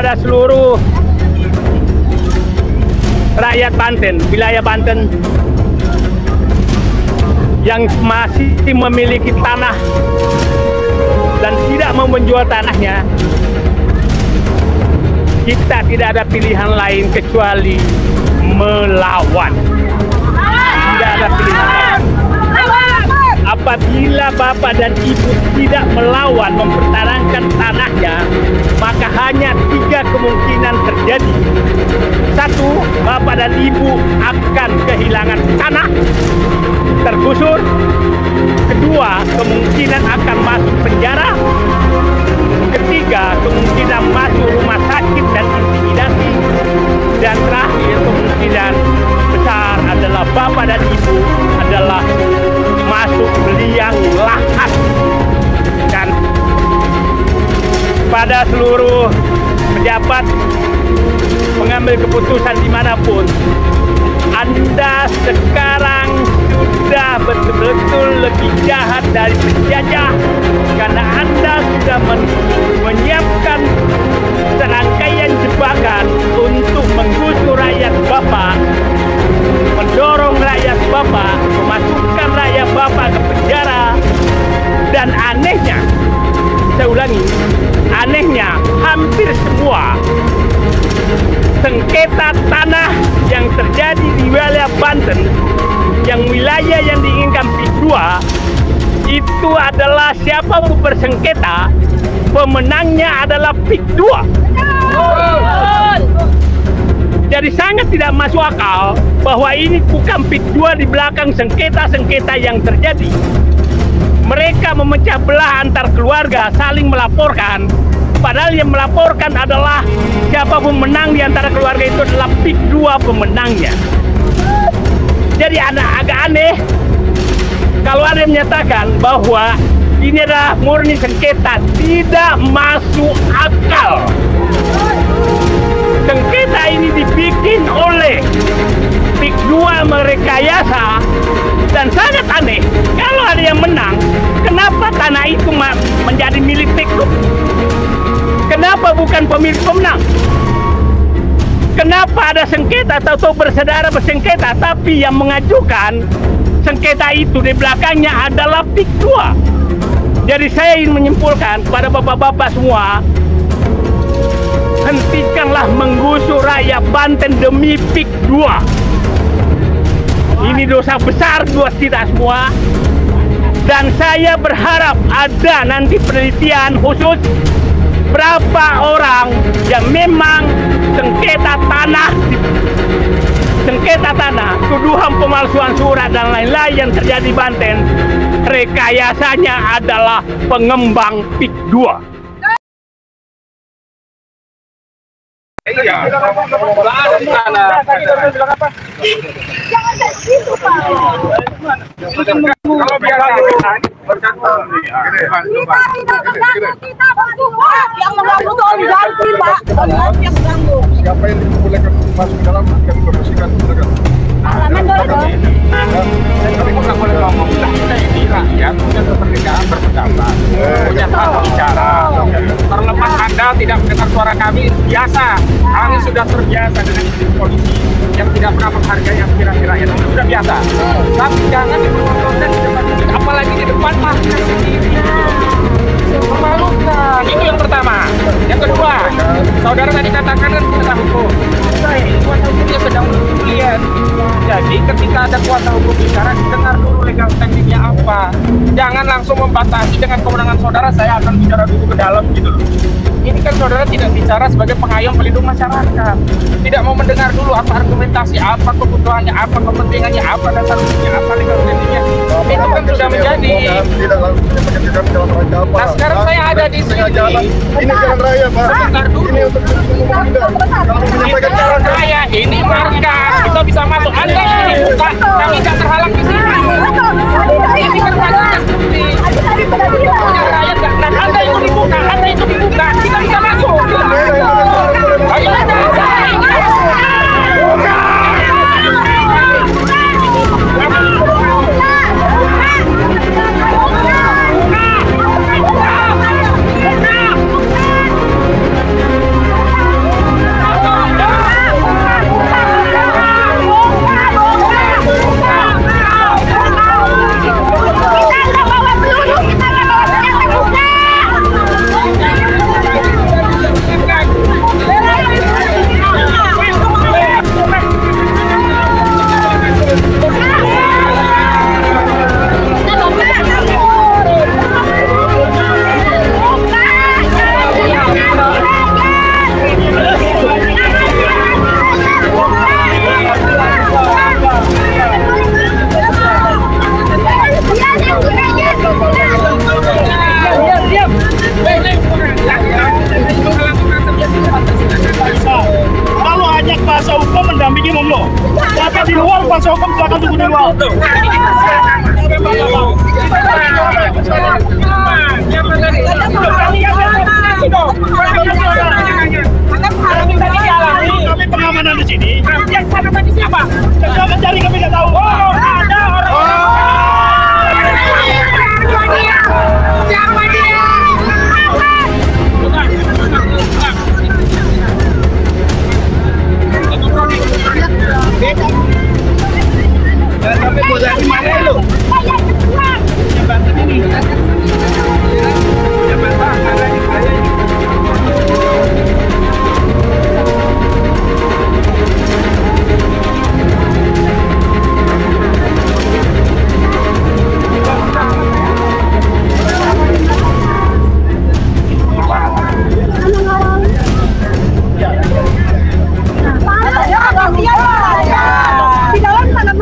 kepada seluruh rakyat Banten, wilayah Banten yang masih memiliki tanah dan tidak mau menjual tanahnya. Kita tidak ada pilihan lain kecuali melawan. Tidak ada pilihan lain. Apabila Bapak dan Ibu tidak melawan mempertahankan tanahnya, maka hanya 3 kemungkinan terjadi. 1, Bapak dan Ibu akan kehilangan tanah, tergusur. 2, kemungkinan akan masuk penjara. 3, kemungkinan masuk rumah sakit dan intimidasi. Dan terakhir, kemungkinan besar adalah Bapak dan Ibu adalah masuk liang lahat. Dan pada seluruh pejabat pengambil keputusan dimanapun, Anda sekarang sudah betul-betul lebih jahat dari penjajah, karena Anda sudah menyiapkan serangkaian jebakan untuk menggusur rakyat Bapak, mendorong rakyat Bapak, memasukkan rakyat Bapak ke penjara. Dan anehnya, saya ulangi, anehnya hampir semua sengketa tanah yang terjadi di wilayah Banten, yang wilayah yang diinginkan PIK 2, itu adalah siapapun bersengketa, pemenangnya adalah PIK 2. Jadi sangat tidak masuk akal bahwa ini bukan PIK 2 di belakang sengketa-sengketa yang terjadi. Mereka memecah belah antar keluarga, saling melaporkan. Padahal yang melaporkan adalah siapapun menang di antara keluarga itu adalah PIK 2 pemenangnya. Jadi agak aneh kalau ada yang menyatakan bahwa ini adalah murni sengketa. Tidak masuk akal. Sengketa ini dibikin oleh PIK 2 merekayasa, dan sangat aneh kalau ada yang menang, kenapa tanah itu menjadi milik PIK 2? Kenapa bukan pemilik pemenang? Kenapa ada sengketa atau bersaudara bersengketa, tapi yang mengajukan sengketa itu di belakangnya adalah PIK 2? Jadi saya ingin menyimpulkan kepada bapak-bapak semua, hentikanlah menggusur rakyat Banten demi PIK 2. Ini dosa besar buat kita semua. Dan saya berharap ada nanti penelitian khusus berapa orang yang memang sengketa tanah, tuduhan pemalsuan surat dan lain-lain yang terjadi di Banten, rekayasanya adalah pengembang PIK 2. Iya. Jangan kayak gitu, Pak. Kalau biasa kita semua yang mengganggu itu ganti, Pak. Yang mengganggu. Siapa yang diperbolehkan masuk ke dalam kami bersihkan silakan. Halaman boleh dong. Tapi kok nggak boleh ngomong? Kita ini rakyat punya kemerdekaan berpendapat, punya hak bicara. Terlepas Anda tidak mendengar suara kami, biasa. Kami sudah terbiasa dengan isu polisi yang tidak pernah menghargai aspirasi rakyat. Itu sudah biasa. Tapi jangan dipertontonkan di depan publik, apalagi di depan mahkamah sendiri. Memalukan. Itu yang pertama. Yang kedua, saudara tadi katakan kan kuasa hukum. Kuasa hukumnya sedang lihat. Jadi ketika ada kuasa hukum bicara, dengar dulu legal tekniknya apa. Jangan langsung membatasi dengan kewenangan saudara, saya akan bicara dulu ke dalam gitu loh. Ini kan saudara tidak bicara sebagai pengayom pelindung masyarakat. Tidak mau mendengar dulu apa argumentasi, apa kebutuhannya, apa kepentingannya, apa dasar hukumnya, apa legal tekniknya. Itu kan sudah menjadi. Tidak langsung menyampaikan kami dalam rangka apa. Nah sekarang saya ada di sini. Ini jalan raya, Pak. Bentar dulu. Ini untuk umum Anda. Kalau menyampaikan Jalan raya, ini markas, kita bisa masuk. Anda yang dibuka, kami tidak terhalang di sini. Ini kan markas bukti. Jalan raya, dan Anda itu dibuka, kita bisa masuk. Ayo, sini monggo. Siapa di luar kuasa hukum silakan tunggu di luar. Kami pengamanan di sini. Yang sana tadi siapa? Yang mencari kami tidak tahu. Oh, ada orang. Siapa dia? Dan sampai bosan di mana lu? Jembatan ini. Jembatan ada di saya ini. Di dalam sana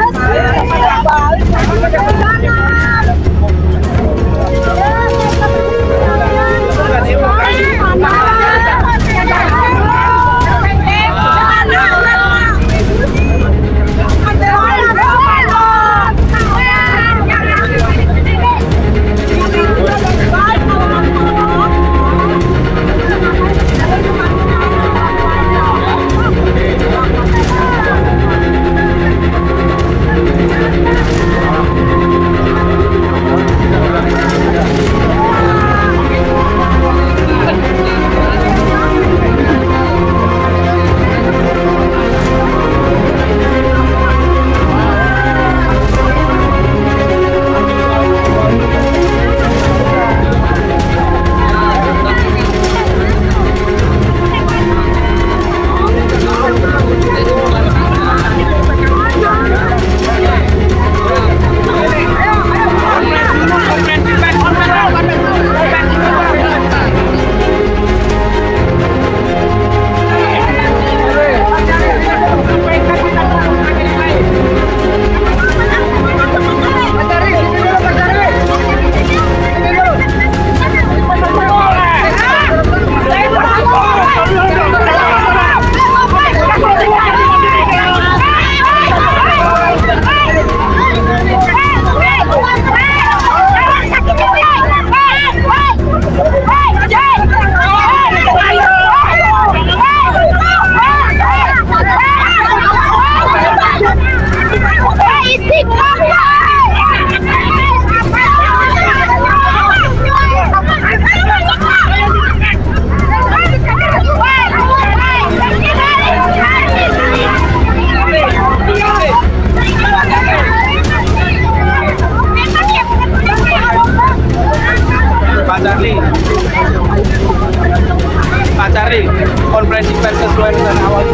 Pak Charlie, konferensi pers sesuai dengan awal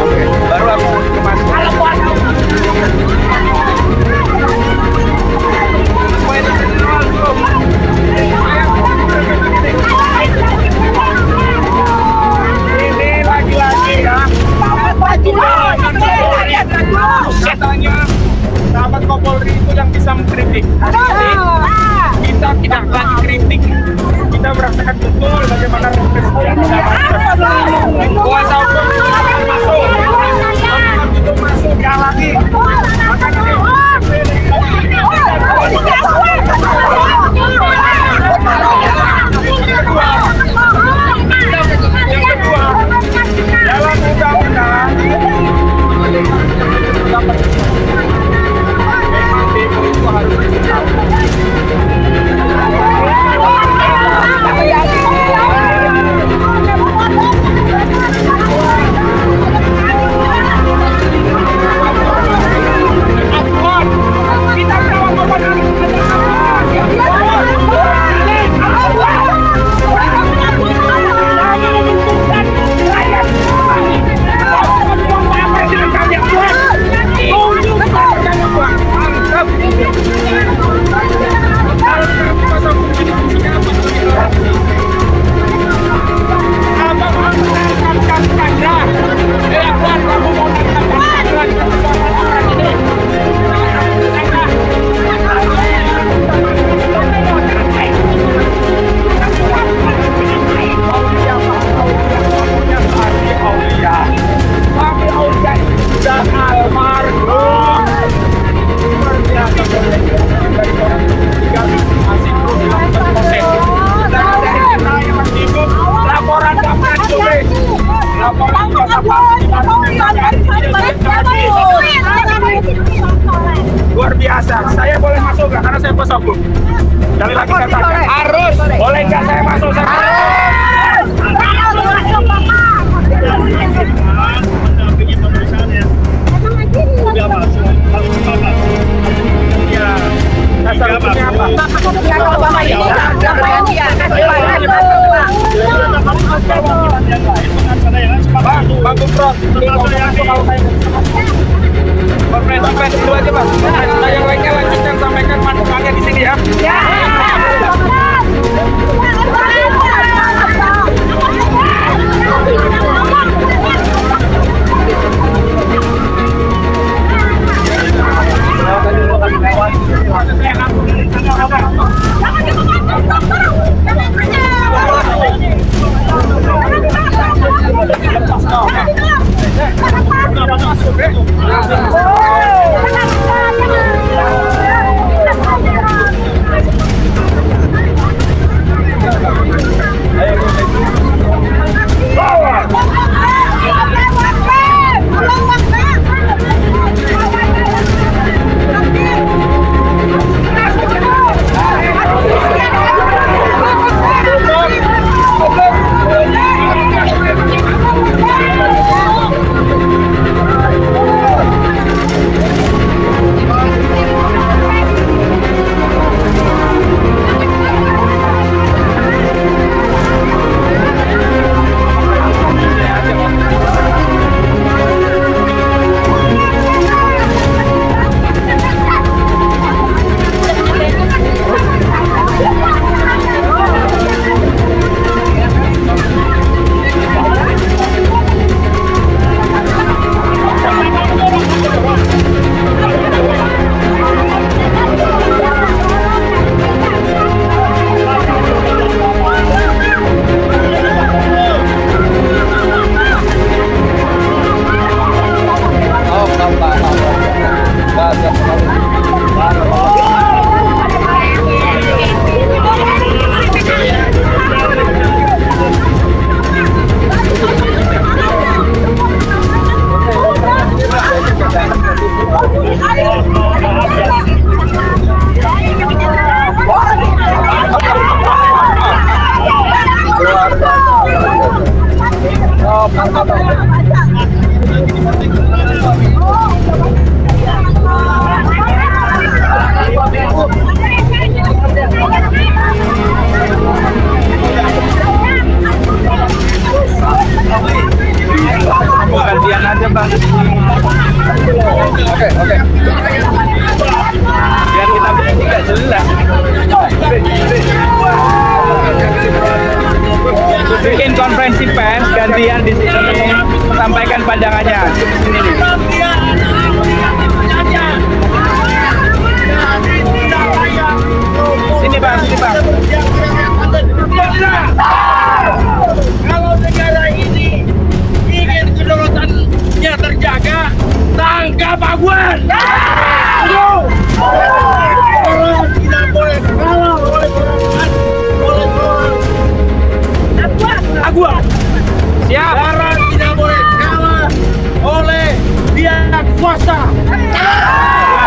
baru aku masuk. Ini lagi-lagi ya. Katanya sahabat Kapolri itu yang bisa mengkritik. Kita tidak lagi kritik. Kita merasakan betul bagaimana presiden kuasa hukum masuk. Itu masuk dia lagi. Yang kedua, dalam undang-undang memang demo itu harus diketahui. aku. Sekali lagi katakan harus. Boleh nggak saya masuk? Saya mendampingi pemeriksaan ya. Udah masuk. Kalau apa? Ya. dasar hukumnya apa? Bang Gufron, konferensi pers dulu aja Bang. Yang lainnya lanjutkan, sampaikan pandangannya di sini ya. Gantian aja Bang. Oke. Biar kita berarti nggak jelas. Bikin konferensi pers gantian di sini, sampaikan pandangannya. Sini nih. Sini Bang. Kalau negara ini ingin kedaulatannya terjaga, tangkap Aguan. Orang tidak boleh kalah oleh Aguan. Siap. Orang tidak boleh kalah oleh pihak swasta.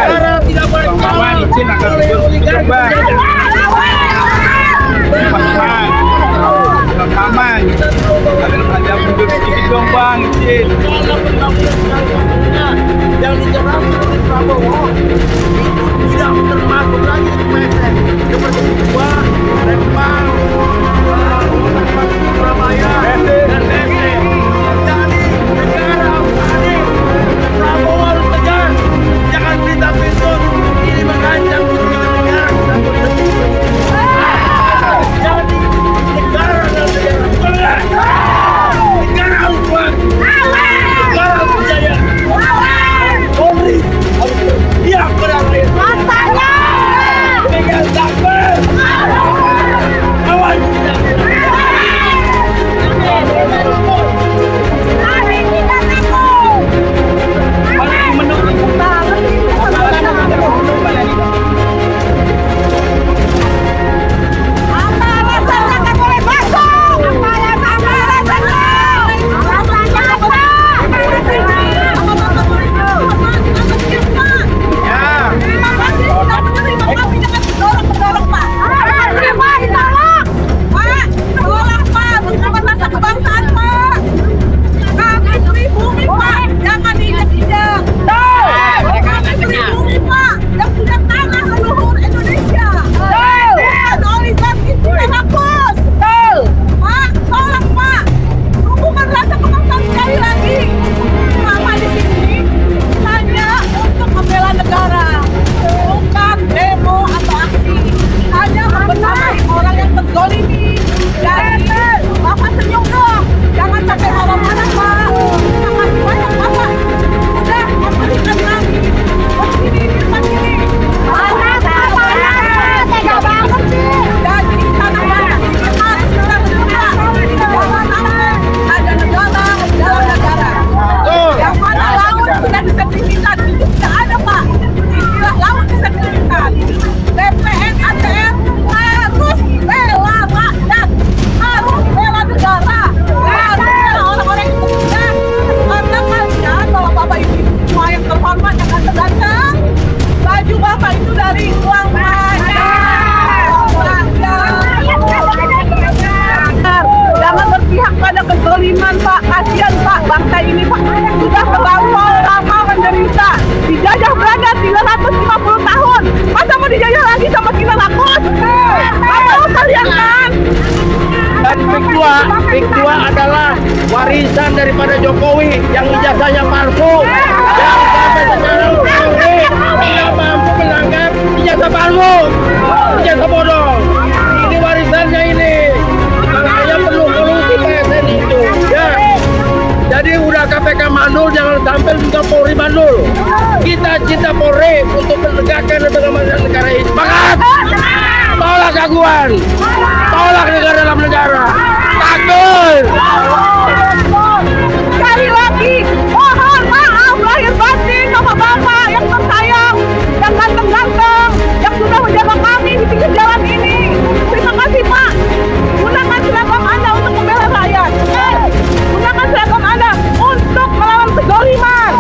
Orang tidak boleh kalah oleh oligarki. Aman. Ada mundur sedikit dong Bang, izin. Yang dijelaskan oleh Prabowo itu tidak termasuk lagi PSN seperti Gua, Rempang, Surabaya, dan BSN. Jadi negara ini Prabowo harus tegas, jangan pinta-pintu ini mengancam kepentingan negara. Jadi negara dan negara harus kuat, negara harus berjaya. Polri harus berpihak pada rakyat. Matanya pegang takbir. Kawan kita. dijajah Belanda 350 tahun. Masa mau dijajah lagi sama kita takut? Apa kalian kan? Dan Pik 2 adalah warisan daripada Jokowi yang ijazahnya palsu, yang sampai sekarang Polri tidak mampu melanggar ijazah palsu, ijazah bodong. Ini warisannya ini. Makanya perlu solusi PSN itu. Ya. Jadi udah KPK mandul, jangan sampai juga Polri mandul. Kita cinta Polri untuk menegakkan dan mengamankan negara ini. Semangat! Tolak gangguan, tolak negara dalam negara. Takut. Sekali lagi, mohon maaf lahir batin sama Bapak yang tersayang, yang ganteng-ganteng, yang sudah menjaga kami di pinggir jalan ini. Terima kasih Pak. Gunakan seragam Anda untuk membela rakyat. Gunakan seragam Anda untuk melawan kezaliman.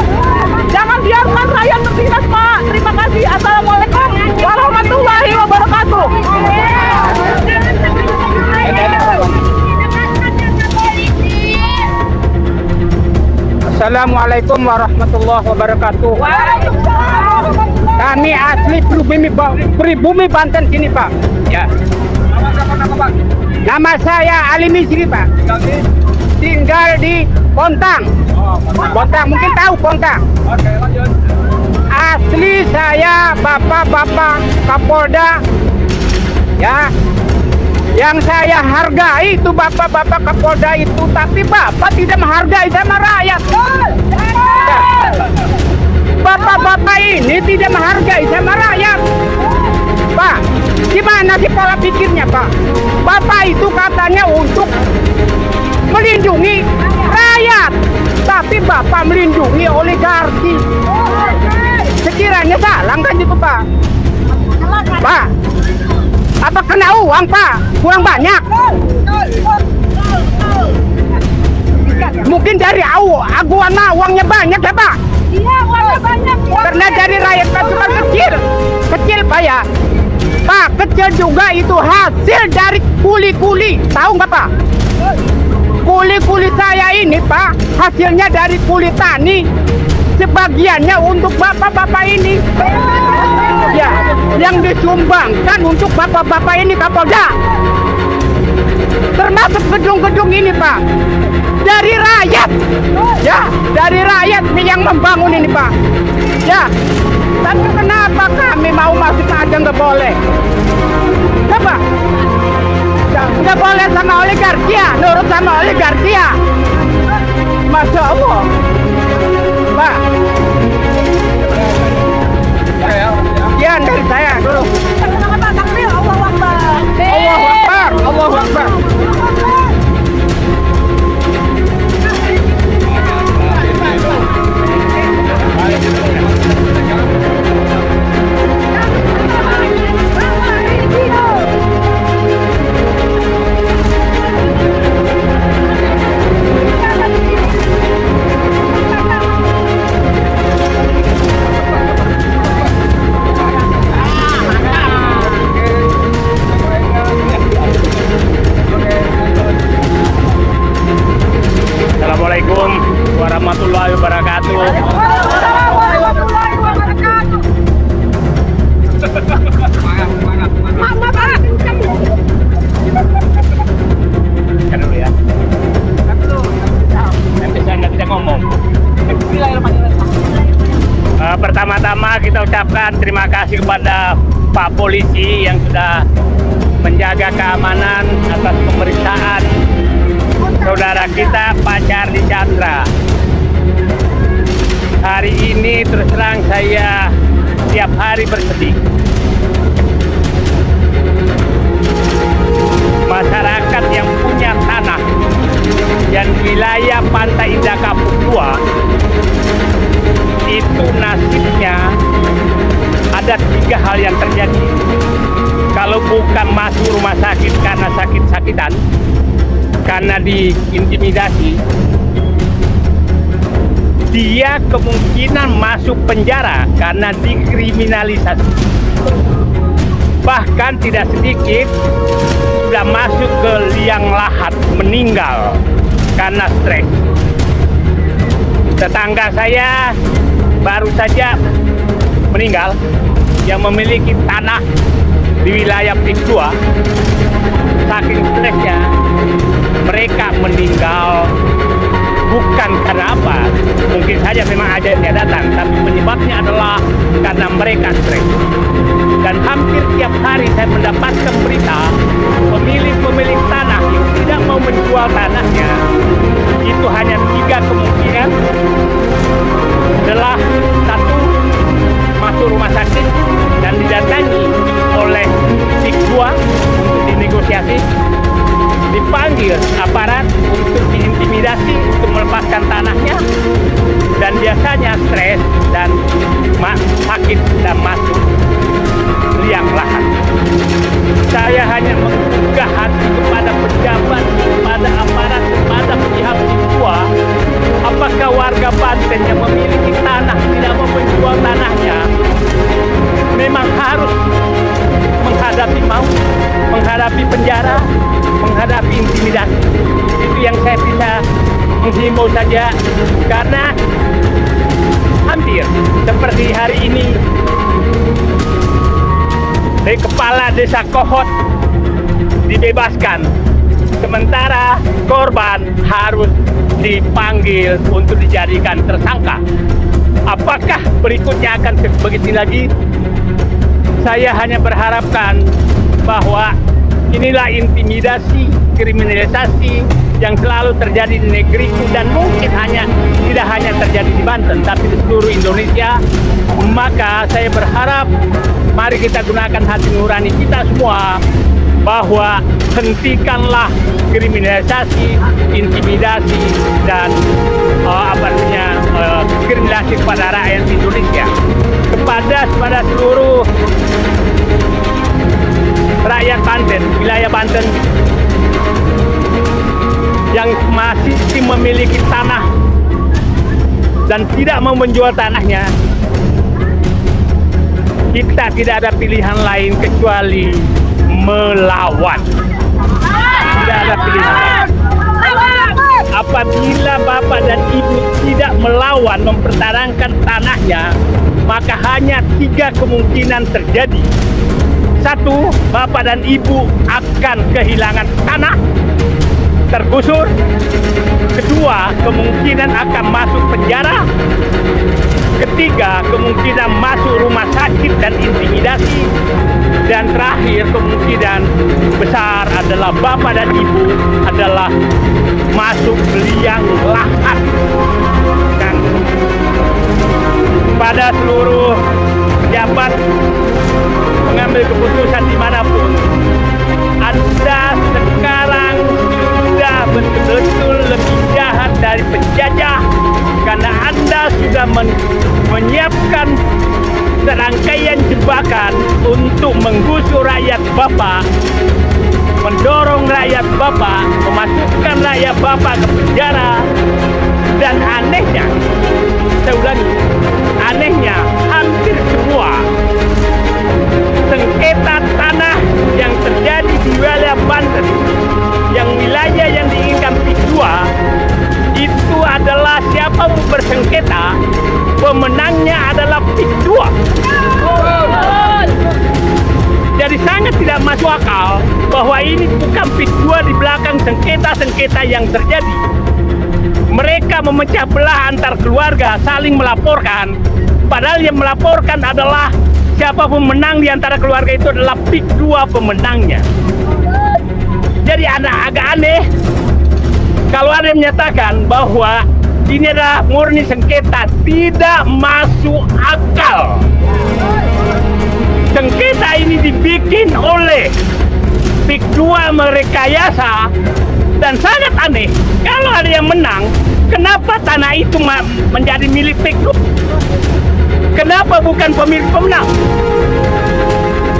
Jangan biarkan rakyat tertindas Pak. Terima kasih. Assalamualaikum warahmatullahi wabarakatuh. Assalamualaikum warahmatullahi wabarakatuh. Kami asli pribumi Banten sini Pak. Ya. Nama saya Ali Misri Pak. Tinggal di Pontang. Pontang, mungkin tahu Pontang. Oke, lanjut. Asli saya Bapak-Bapak Kapolda. Ya. Yang saya hargai itu Bapak-Bapak Kapolda itu, tapi Bapak tidak menghargai sama rakyat. Bapak-bapak ini tidak menghargai sama rakyat. Pak, gimana sih pola pikirnya Pak? Bapak itu katanya untuk melindungi rakyat, tapi Bapak melindungi oligarki. Sekiranya salah kan itu Pak? Pak, apa kena uang Pak? Uang banyak? Mungkin dari aguan uangnya banyak ya Pak? Iya, uangnya banyak. Karena dari rakyat cuma kecil Pak ya. Pak, kecil juga itu hasil dari kuli-kuli. Tahu nggak Pak? Kuli-kuli saya ini Pak, hasilnya dari kuli tani. Sebagiannya untuk bapak-bapak ini. Ya, yang disumbangkan untuk bapak-bapak ini Kapolda. Termasuk gedung-gedung ini Pak. Dari rakyat. Ya, dari rakyat yang membangun ini Pak. Ya, tapi kenapa kami mau masuk aja nggak boleh? Kenapa? Nggak boleh sama oligarki ya, nurut sama oligarki ya. Masya Allah. Pak. Sekian dari saya dulu. Allahu Akbar. Allahu Akbar. Allahu Akbar. Assalamualaikum warahmatullahi wabarakatuh. Kan dulu ya. Nanti saya nggak bisa ngomong. Pertama-tama kita ucapkan terima kasih kepada Pak Polisi yang sudah menjaga keamanan atas pemeriksaan saudara kita Pak Charlie Chandra. Hari ini terus terang saya tiap hari bersedih. Masyarakat yang punya tanah dan wilayah Pantai Indah Kapuk 2 itu nasibnya ada 3 hal yang terjadi. Kalau bukan masuk rumah sakit karena sakit-sakitan, karena diintimidasi, dia kemungkinan masuk penjara karena dikriminalisasi. Bahkan tidak sedikit sudah masuk ke liang lahat, meninggal karena stres. Tetangga saya baru saja meninggal yang memiliki tanah di wilayah PIK 2. Saking stresnya mereka meninggal bukan karena apa, mungkin saja memang ajalnya datang, tapi penyebabnya adalah karena mereka stres. Dan hampir tiap hari saya mendapatkan berita pemilik tanah yang tidak mau menjual tanahnya. Itu hanya 3 kemungkinan. Adalah satu, masuk rumah sakit dan didatangi oleh PIK 2 untuk dinegosiasi, dipanggil aparat untuk diintimidasi untuk melepaskan tanahnya, dan biasanya stres dan sakit dan masuk liang lahat. Saya hanya menggugah hati kepada pejabat, kepada aparat, kepada pihak PIK 2. Apakah warga Banten yang memiliki tanah tidak mau menjual tanahnya memang harus menghadapi maut, menghadapi penjara, menghadapi intimidasi? Itu yang saya bisa menghimbau saja, karena hampir seperti hari ini dari kepala desa Kohot dibebaskan, sementara korban harus dipanggil untuk dijadikan tersangka. Apakah berikutnya akan begitu lagi? Saya hanya berharapkan bahwa inilah intimidasi, kriminalisasi yang selalu terjadi di negeriku, dan mungkin tidak hanya terjadi di Banten tapi di seluruh Indonesia. Maka saya berharap mari kita gunakan hati nurani kita semua, bahwa hentikanlah kriminalisasi, intimidasi, dan kriminalisasi kepada rakyat Indonesia. Kepada seluruh rakyat Banten, wilayah Banten yang masih memiliki tanah dan tidak mau menjual tanahnya, kita tidak ada pilihan lain kecuali melawan. Tidak ada pilihan lain. Apabila bapak dan ibu tidak melawan, mempertahankan tanahnya, maka hanya 3 kemungkinan terjadi. 1, bapak dan ibu akan kehilangan tanah, tergusur. 2, kemungkinan akan masuk penjara. 3, kemungkinan masuk rumah sakit dan intimidasi. Dan terakhir, kemungkinan besar adalah bapak dan ibu adalah masuk liang lahat. Dan pada seluruh pejabat mengambil keputusan dimanapun, Anda sekarang sudah betul-betul lebih jahat dari penjajah, karena Anda sudah menyiapkan serangkaian jebakan untuk menggusur rakyat Bapak, mendorong rakyat Bapak, memasukkan rakyat Bapak ke penjara. Dan anehnya, saya ulangi, anehnya hampir semua sengketa tanah yang terjadi di wilayah Banten, yang wilayah yang diinginkan PIK 2, itu adalah siapa yang bersengketa, pemenangnya adalah PIK 2. Jadi sangat tidak masuk akal bahwa ini bukan PIK 2 di belakang sengketa-sengketa yang terjadi. Mereka memecah belah antar keluarga, saling melaporkan, padahal yang melaporkan adalah siapa pemenang di antara keluarga itu adalah PIK 2 pemenangnya. Jadi agak aneh kalau ada yang menyatakan bahwa ini adalah murni sengketa. Tidak masuk akal. Sengketa ini dibikin oleh PIK 2 merekayasa, dan sangat aneh kalau ada yang menang, kenapa tanah itu menjadi milik PIK 2? Kenapa bukan pemilik pemenang?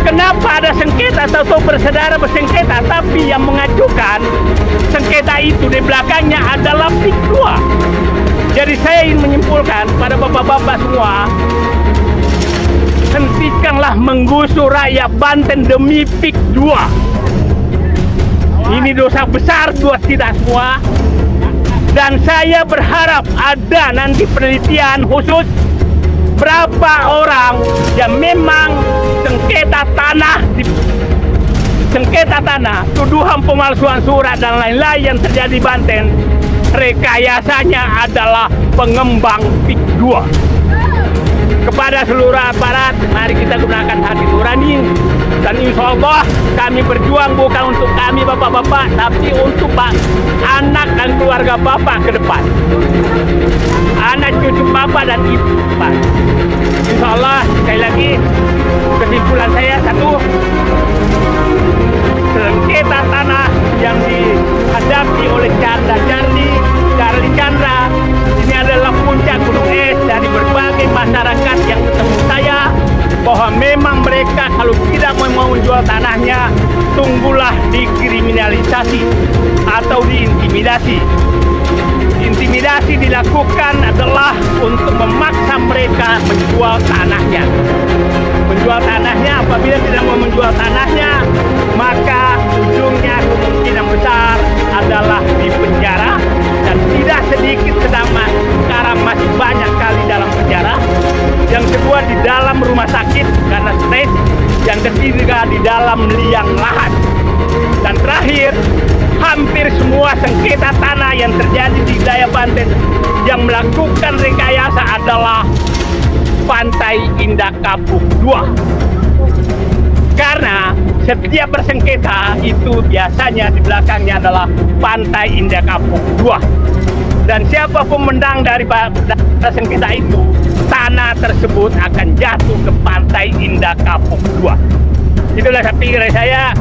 Kenapa ada sengketa atau bersaudara bersengketa, tapi yang mengajukan sengketa itu di belakangnya adalah PIK 2? Jadi saya ingin menyimpulkan pada bapak-bapak semua, hentikanlah menggusur rakyat Banten demi PIK 2. Ini dosa besar buat kita semua. Dan saya berharap ada nanti penelitian khusus berapa orang yang memang sengketa tanah, tuduhan pemalsuan surat dan lain-lain yang terjadi di Banten, rekayasanya adalah pengembang PIK 2. Kepada seluruh aparat, mari kita gunakan hati nurani, dan insya Allah kami berjuang bukan untuk kami bapak-bapak, tapi untuk anak dan keluarga bapak ke depan, anak cucu bapak dan ibu bapak. Insya Allah, sekali lagi kesimpulan saya satu, sengketa tanah yang dihadapi oleh Charlie Chandra ini adalah puncak gunung es dari berbagai masyarakat yang bertemu saya, bahwa memang mereka kalau tidak mau menjual tanahnya, tunggulah dikriminalisasi atau diintimidasi. Intimidasi dilakukan adalah untuk memaksa mereka menjual tanahnya. Menjual tanahnya, apabila tidak mau menjual tanahnya, maka ujungnya kemungkinan besar adalah di penjara, dan tidak sedikit sekarang masih banyak kali dalam penjara. Yang kedua, di dalam rumah sakit karena stres. Yang ketiga, di dalam liang lahat. Dan terakhir, hampir semua sengketa tanah yang terjadi di wilayah Banten yang melakukan rekayasa adalah Pantai Indah Kapuk 2. Karena setiap bersengketa itu biasanya di belakangnya adalah Pantai Indah Kapuk 2. Dan siapapun menang dari sengketa itu, tanah tersebut akan jatuh ke Pantai Indah Kapuk 2. Itulah saya pikir saya.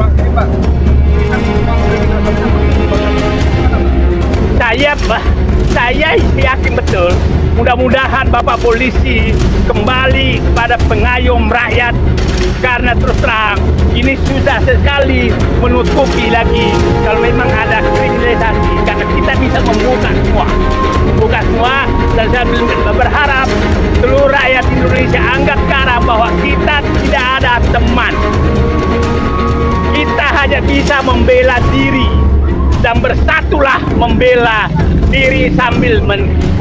Saya yakin betul, mudah-mudahan Bapak Polisi kembali kepada pengayom rakyat, karena terus terang ini susah sekali menutupi lagi kalau memang ada kriminalisasi, karena kita bisa membuka semua, dan saya berharap seluruh rakyat Indonesia anggap sekarang bahwa kita tidak ada teman, kita hanya bisa membela diri, dan bersatulah membela diri sambil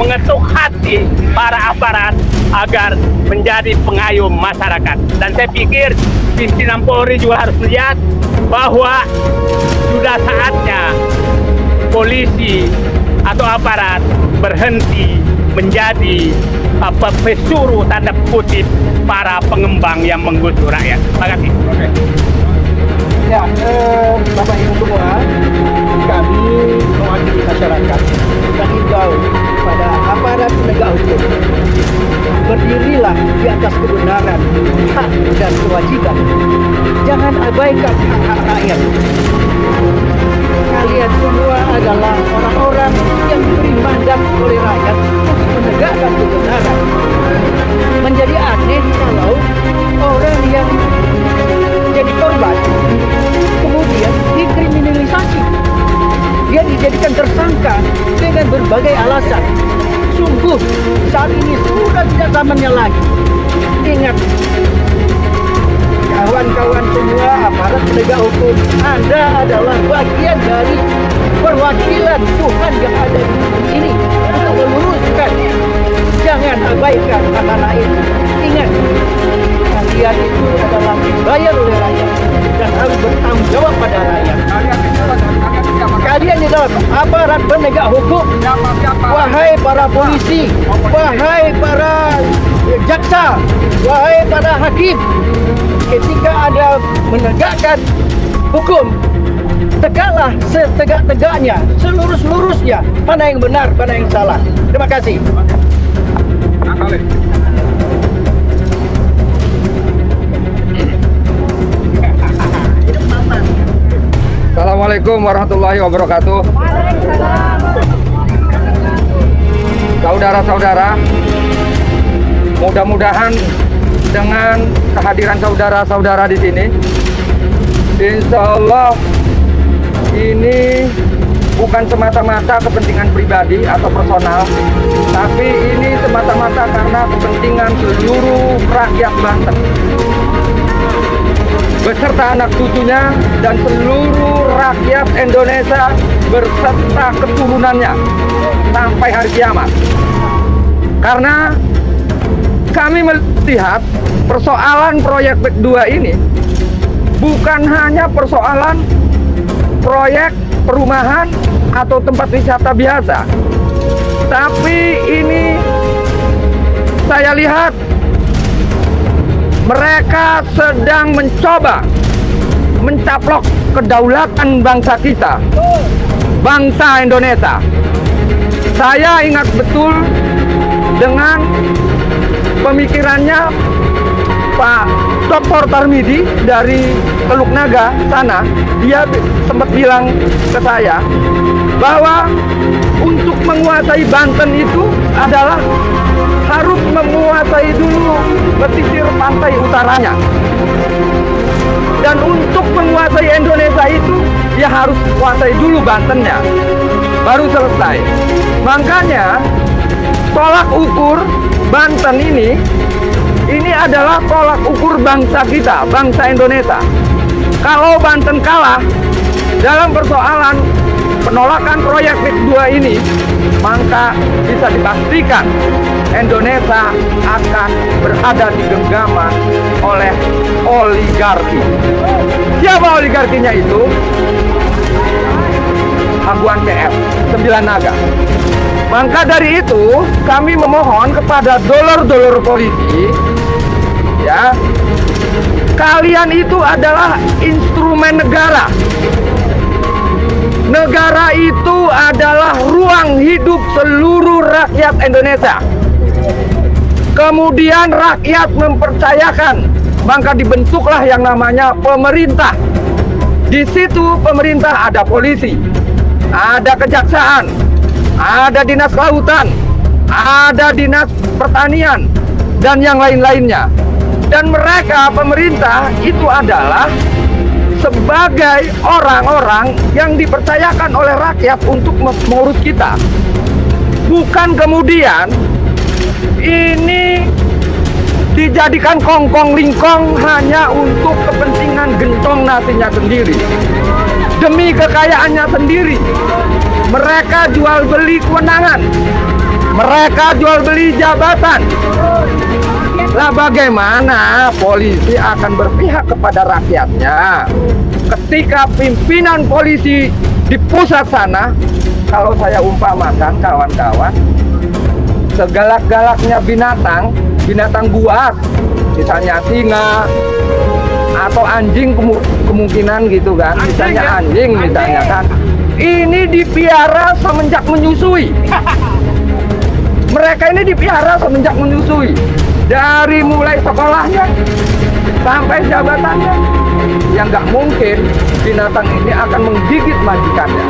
mengetuk hati para aparat agar menjadi pengayom masyarakat. Dan saya pikir pimpinan Polri juga harus melihat bahwa sudah saatnya polisi atau aparat berhenti menjadi pesuruh tanda kutip para pengembang yang menggusur rakyat. Terima kasih. Ya, Bapak Ibu semua, kami mewakili masyarakat menghimbau pada aparat penegak hukum, berdirilah di atas kebenaran, hak dan kewajiban. Jangan abaikan hak-hak rakyat. Kalian semua adalah orang-orang yang diberi mandat oleh rakyat untuk menegakkan kebenaran. Menjadi aneh kalau orang yang jadi korban kemudian dikriminalisasi, dia dijadikan tersangka dengan berbagai alasan. Sungguh saat ini sudah tidak zamannya lagi. Ingat, kawan-kawan semua aparat penegak hukum, Anda adalah bagian dari perwakilan Tuhan yang ada di bumi ini untuk meluruskan. Jangan abaikan kata lain. Ingat, kalian itu adalah dibayar oleh rakyat dan harus bertanggung jawab pada rakyat. Kalian adalah aparat penegak hukum. Wahai para polisi, wahai para jaksa, wahai para hakim, ketika Anda menegakkan hukum, tegaklah setegak-tegaknya, selurus-lurusnya, mana yang benar, mana yang salah. Terima kasih. Assalamualaikum warahmatullahi wabarakatuh. Saudara-saudara, mudah-mudahan dengan kehadiran saudara-saudara di sini, insya Allah ini bukan semata-mata kepentingan pribadi atau personal, tapi ini semata-mata karena kepentingan seluruh rakyat Banten beserta anak cucunya dan seluruh rakyat Indonesia berserta keturunannya sampai hari kiamat. Karena kami melihat persoalan proyek PEK 2 ini bukan hanya persoalan proyek perumahan atau tempat wisata biasa, tapi ini saya lihat mereka sedang mencoba mencaplok kedaulatan bangsa kita, bangsa Indonesia. Saya ingat betul dengan pemikirannya Pak Dr. Tarmidi dari Teluk Naga sana. Dia sempat bilang ke saya bahwa untuk menguasai Banten itu adalah harus menguasai dulu pesisir pantai utaranya. Dan untuk menguasai Indonesia itu, dia harus menguasai dulu Bantennya, baru selesai. Makanya tolak ukur Banten ini adalah tolak ukur bangsa kita, bangsa Indonesia. Kalau Banten kalah dalam persoalan penolakan proyek PEK 2 ini, maka bisa dipastikan Indonesia akan berada di genggaman oleh oligarki. Siapa oligarkinya itu? Hangguan PF, 9 Naga. Maka dari itu kami memohon kepada dulur-dulur polisi, ya, kalian itu adalah instrumen negara. Negara itu adalah ruang hidup seluruh rakyat Indonesia. Kemudian rakyat mempercayakan, maka dibentuklah yang namanya pemerintah. Di situ pemerintah ada polisi, ada kejaksaan, ada dinas kelautan, ada dinas pertanian, dan yang lain-lainnya. Dan mereka, pemerintah, itu adalah sebagai orang-orang yang dipercayakan oleh rakyat untuk mengurus kita. Bukan kemudian ini dijadikan kongkong lingkong hanya untuk kepentingan gentong nasinya sendiri, demi kekayaannya sendiri. Mereka jual beli kewenangan, mereka jual beli jabatan. Lah bagaimana polisi akan berpihak kepada rakyatnya ketika pimpinan polisi di pusat sana, kalau saya umpamakan kawan-kawan, segalak-galaknya binatang buas, misalnya singa atau anjing, kemungkinan gitu kan, misalnya anjing misalnya kan, ini dipiara semenjak menyusui. Mereka ini dipiara semenjak menyusui, dari mulai sekolahnya sampai jabatannya. Yang nggak mungkin binatang ini akan menggigit majikannya.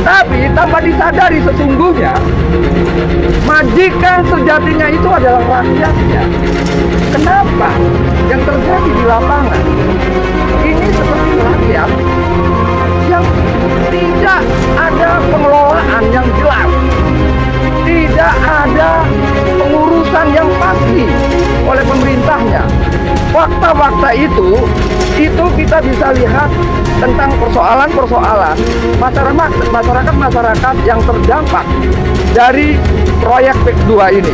Tapi tanpa disadari sesungguhnya majikan sejatinya itu adalah rakyatnya. Kenapa? Yang terjadi di lapangan ini seperti rakyat yang tidak ada pengelolaan yang jelas, tidak ada pengurusan yang pasti oleh pemerintahnya. Fakta-fakta itu kita bisa lihat tentang persoalan-persoalan masyarakat yang terdampak dari proyek PEK 2 ini.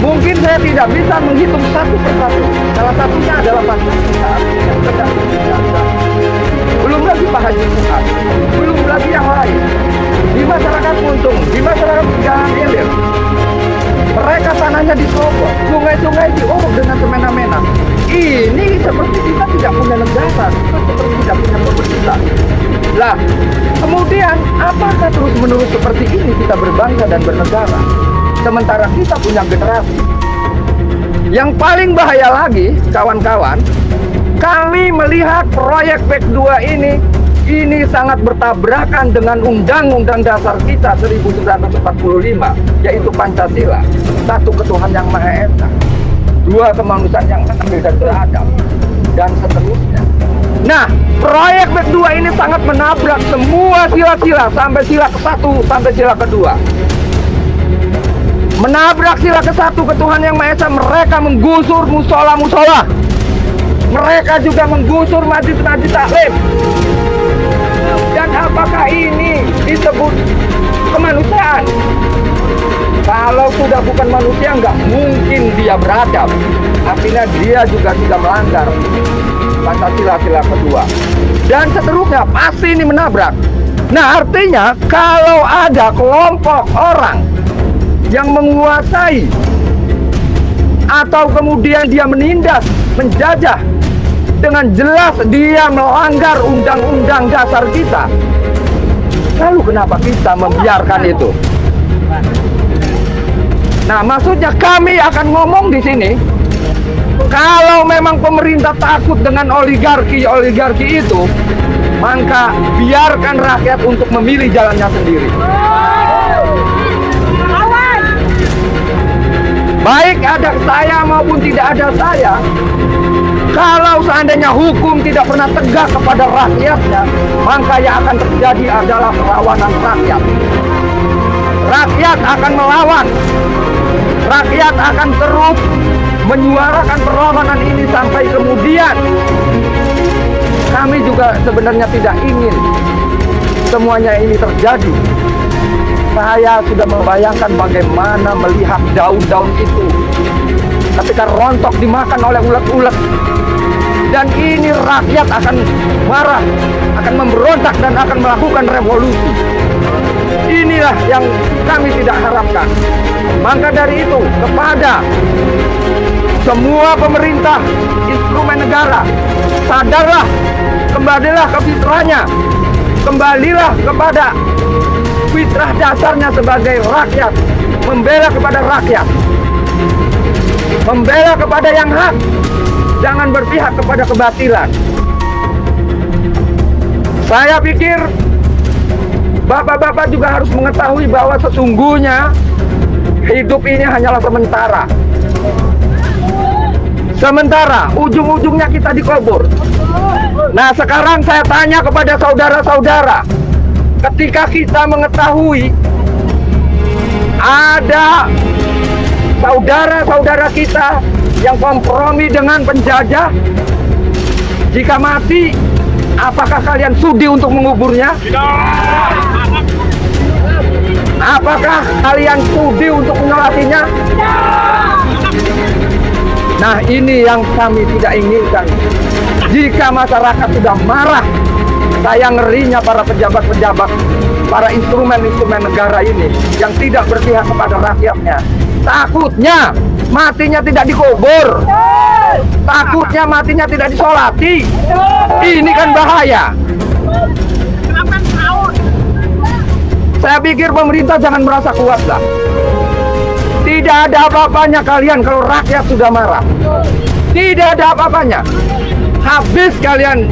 Mungkin saya tidak bisa menghitung satu persatu. Salah satunya adalah masyarakat yang sedang ditinggalkan. Belum lagi Pak Haji Fuad, belum lagi yang lain. Di masyarakat Muntung, di masyarakat Jalan Ilir, mereka tanahnya disobok, sungai-sungai diuruk dengan semena-mena. Ini seperti kita tidak punya negara, kita seperti tidak punya pemerintah. Lah, kemudian apakah terus-menerus seperti ini kita berbangsa dan bernegara? Sementara kita punya generasi. Yang paling bahaya lagi, kawan-kawan, kami melihat proyek PEK 2 ini sangat bertabrakan dengan Undang-Undang Dasar kita 1945, yaitu Pancasila, satu ketuhanan yang Maha Esa, dua kemanusiaan yang adil dan beradab, dan seterusnya. Nah, proyek PEK 2 ini sangat menabrak semua sila-sila sampai sila ke-1 sampai sila ke-2. Menabrak sila ke-1 ketuhanan yang Maha Esa, mereka menggusur musola-musola. Mereka juga menggusur masjid-masjid taklim. Dan apakah ini disebut kemanusiaan? Kalau sudah bukan manusia, nggak mungkin dia beradab. Artinya dia juga sudah melanggar Pancasila kedua. Dan seterusnya, pasti ini menabrak. Nah, artinya kalau ada kelompok orang yang menguasai atau kemudian dia menindas, menjajah, dengan jelas dia melanggar undang-undang dasar kita, lalu kenapa kita membiarkan itu? Nah, maksudnya kami akan ngomong di sini, kalau memang pemerintah takut dengan oligarki itu, maka biarkan rakyat untuk memilih jalannya sendiri. Baik ada saya maupun tidak ada saya, kalau seandainya hukum tidak pernah tegak kepada rakyatnya, maka yang akan terjadi adalah perlawanan rakyat. Rakyat akan melawan. Rakyat akan terus menyuarakan perlawanan ini sampai kemudian. Kami juga sebenarnya tidak ingin semuanya ini terjadi. Saya sudah membayangkan bagaimana melihat daun-daun itu ketika rontok dimakan oleh ulat-ulat. Dan ini rakyat akan marah, akan memberontak dan akan melakukan revolusi. Inilah yang kami tidak harapkan. Maka dari itu, kepada semua pemerintah, instrumen negara, sadarlah, kembalilah ke fitrahnya, kembalilah kepada fitrah dasarnya sebagai rakyat, membela kepada rakyat, membela kepada yang hak, jangan berpihak kepada kebatilan. Saya pikir bapak-bapak juga harus mengetahui bahwa sesungguhnya hidup ini hanyalah sementara. Sementara, ujung-ujungnya kita dikubur. Nah, sekarang saya tanya kepada saudara-saudara, ketika kita mengetahui ada saudara-saudara kita yang kompromi dengan penjajah, jika mati, apakah kalian sudi untuk menguburnya? Apakah kalian sudi untuk menyolatinya? Nah, ini yang kami tidak inginkan. Jika masyarakat sudah marah, saya ngerinya para pejabat-pejabat, para instrumen-instrumen negara ini yang tidak berpihak kepada rakyatnya. Takutnya matinya tidak dikubur, takutnya matinya tidak disolati. Ini kan bahaya. Saya pikir pemerintah jangan merasa kuat lah. Tidak ada apa-apanya kalian kalau rakyat sudah marah. Tidak ada apa-apanya. Habis kalian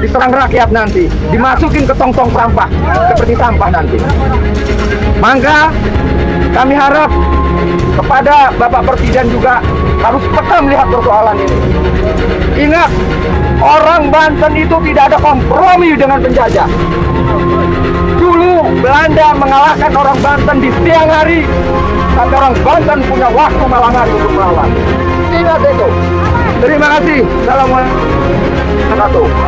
diserang rakyat nanti, dimasukin ke tong-tong sampah seperti sampah nanti. Maka kami harap kepada Bapak Presiden juga harus peka melihat persoalan ini. Ingat, orang Banten itu tidak ada kompromi dengan penjajah. Dulu Belanda mengalahkan orang Banten di siang hari, tapi orang Banten punya waktu malam hari untuk melawan. Ingat itu. Terima kasih. Assalamualaikum warahmatullahi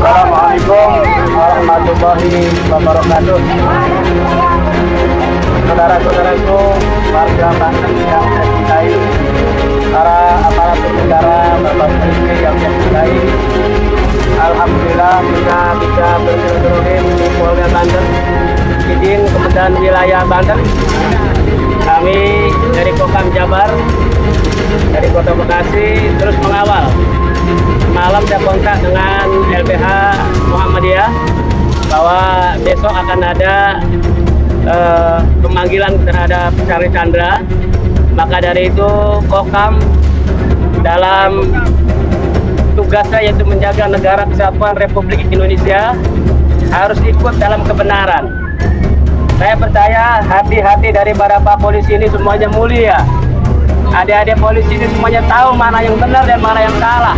Assalamualaikum warahmatullahi wabarakatuh. Saudara-saudaraku, warga Banten yang saya cintai, para aparatur negara, Bapak Menteri yang saya cintai, alhamdulillah kita bisa bersilaturahim di Polda Banten, izin Kementerian Wilayah Banten. Kami dari Kokam Jabar, dari Kota Bekasi terus mengawal. Malam saya kontak dengan LBH Muhammadiyah bahwa besok akan ada pemanggilan terhadap Charlie Chandra. Maka dari itu Kokam dalam tugasnya yaitu menjaga negara kesatuan Republik Indonesia harus ikut dalam kebenaran. Saya percaya hati-hati dari para pak polisi ini semuanya mulia. Adik-adik polisi ini semuanya tahu mana yang benar dan mana yang salah.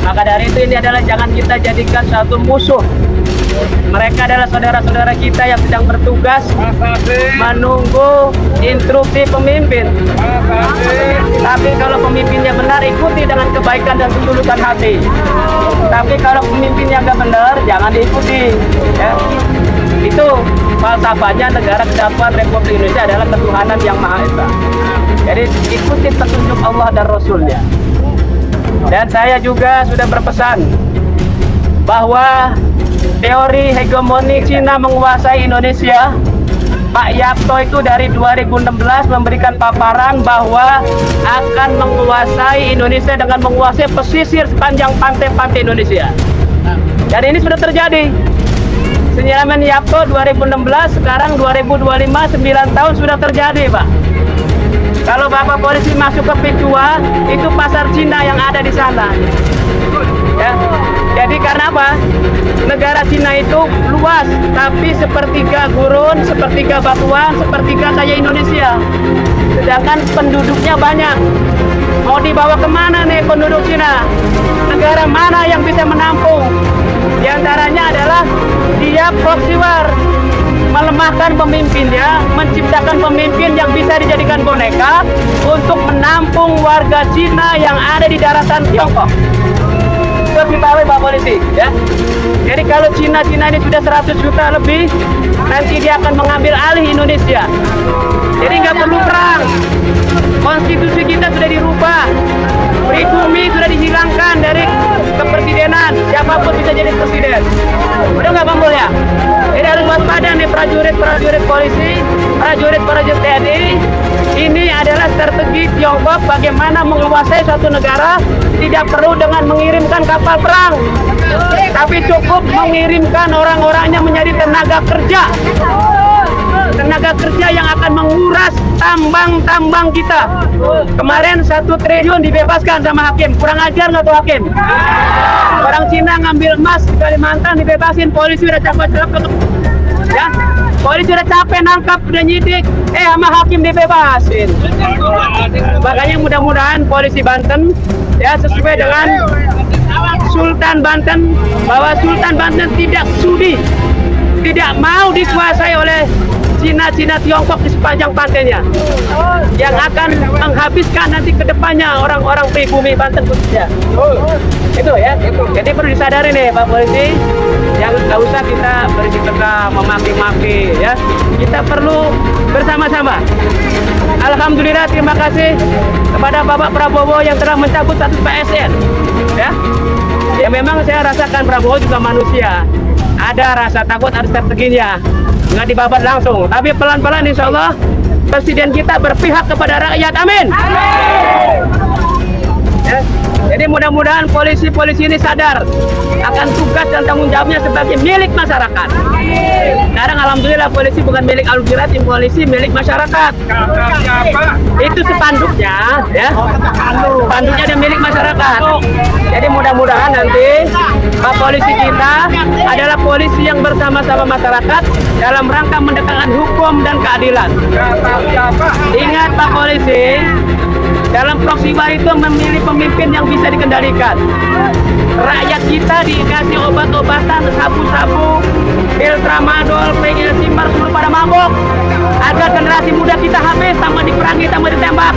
Maka dari itu ini adalah jangan kita jadikan satu musuh Mereka adalah saudara-saudara kita yang sedang bertugas menunggu instruksi pemimpin. Tapi kalau pemimpinnya benar, ikuti dengan kebaikan dan ketulusan hati. Tapi kalau pemimpinnya nggak benar, jangan diikuti. Ya. Itu falsafahnya negara kesatuan Republik Indonesia adalah ketuhanan yang Maha Esa. Jadi ikuti petunjuk Allah dan Rasulnya. Dan saya juga sudah berpesan bahwa teori hegemoni Cina menguasai Indonesia, Pak Yakto itu dari 2016 memberikan paparan bahwa akan menguasai Indonesia dengan menguasai pesisir sepanjang pantai-pantai Indonesia. Dan ini sudah terjadi. Senyiraman Yakto 2016, sekarang 2025, 9 tahun sudah terjadi, Pak. Kalau Bapak polisi masuk ke Picua, itu pasar Cina yang ada di sana. Ya. Jadi karena apa? Negara Cina itu luas, tapi sepertiga gurun, sepertiga batuan, sepertiga kayak Indonesia. Sedangkan penduduknya banyak. Mau dibawa kemana nih penduduk Cina? Negara mana yang bisa menampung? Di antaranya adalah dia proxy war, melemahkan pemimpinnya, menciptakan pemimpin yang bisa dijadikan boneka untuk menampung warga Cina yang ada di daratan Tiongkok. Itu diketahui Pak Polisi, ya. Jadi kalau Cina ini sudah 100 juta lebih, nanti dia akan mengambil alih Indonesia. Jadi nggak perlu perang. Konstitusi kita sudah dirubah, pribumi sudah dihilangkan dari kepresidenan, siapapun bisa jadi presiden. Udah nggak Bang Mul ya? Jadi harus waspada nih prajurit polisi, prajurit TNI. Ini adalah strategi Tiongkok bagaimana menguasai suatu negara, tidak perlu dengan mengirimkan kapal perang, tapi cukup mengirimkan orang-orangnya menjadi tenaga kerja. Tenaga kerja yang akan menguras tambang-tambang kita. Kemarin 1 triliun dibebaskan sama hakim. Kurang ajar nggak tuh hakim? Orang Cina ngambil emas di Kalimantan dibebasin, polisi udah capek-capek. Ya, polisi udah capek nangkap, udah nyidik, sama hakim dibebasin. Makanya mudah-mudahan polisi Banten ya sesuai dengan Sultan Banten, bahwa Sultan Banten tidak sudi, tidak mau dikuasai oleh Cina Tiongkok di sepanjang pantainya, yang akan menghabiskan nanti ke depannya orang-orang pribumi Banten khususnya. Itu ya. Jadi perlu disadari nih Pak Polisi, yang nggak usah kita bersikeras memaki-maki ya. Kita perlu bersama-sama. Alhamdulillah, terima kasih kepada Bapak Prabowo yang telah mencabut status PSN. Ya. Ya memang saya rasakan Prabowo juga manusia. Ada rasa takut, ada strateginya. Nggak dibabat langsung, tapi pelan-pelan insya Allah presiden kita berpihak kepada rakyat. Amin. Ya, jadi mudah-mudahan polisi-polisi ini sadar akan tugas dan tanggung jawabnya sebagai milik masyarakat. Sekarang alhamdulillah polisi bukan milik Al-Qiratim, polisi milik masyarakat. Itu spanduknya, ya. Spanduknya ada milik masyarakat. Jadi mudah-mudahan nanti Pak polisi kita adalah polisi yang bersama-sama masyarakat dalam rangka menegakkan hukum dan keadilan. Ingat Pak polisi, dalam proxy war itu memilih pemimpin yang bisa dikendalikan. Rakyat kita dikasih obat-obatan, sabu-sabu, pil tramadol, pil simar, semua pada mabok. Agar generasi muda kita habis, sama diperangi, sama ditembak,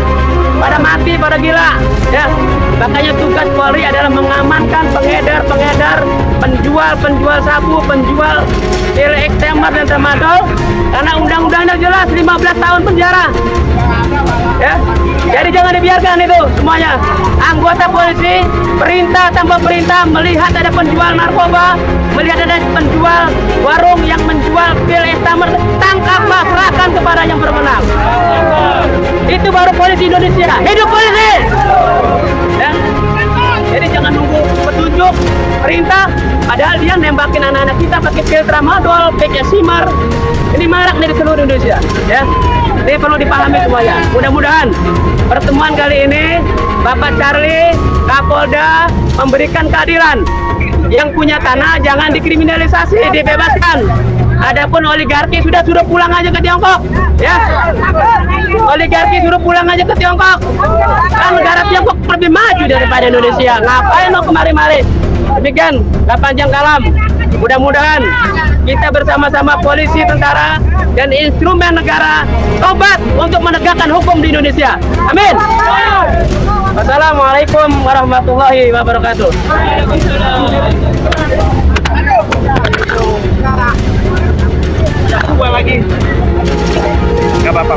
pada mati, pada gila. Ya, makanya tugas Polri adalah mengamankan pengedar, penjual sabu, penjual pil ekstremer dan tramadol. Karena undang-undangnya jelas 15 tahun penjara. Ya, jadi jangan dibiarkan itu semuanya. Anggota polisi perintah tanpa perintah melihat ada penjual narkoba, melihat ada penjual warung yang menjual pil ekstremer, tangkaplah, serahkan kepada yang berwenang. Itu baru polisi Indonesia. Hidup polisi. Ya. Jadi jangan nunggu petunjuk perintah, padahal dia nembakin anak-anak kita pakai pil tramadol, pakai simar. Ini marak di seluruh Indonesia. Ya. Ini perlu dipahami semuanya. Mudah-mudahan pertemuan kali ini Bapak Charlie, Kapolda memberikan keadilan. Yang punya tanah jangan dikriminalisasi, dibebaskan. Adapun oligarki sudah pulang aja ke Tiongkok, ya. Oligarki suruh pulang aja ke Tiongkok. Kan negara Tiongkok lebih maju daripada Indonesia. Ngapain lo kemari-mari? Demikian, nggak panjang kalam. Mudah-mudahan kita bersama-sama polisi, tentara, dan instrumen negara tobat untuk menegakkan hukum di Indonesia. Amin. Wassalamualaikum warahmatullahi wabarakatuh. Dua lagi. Gak apa-apa.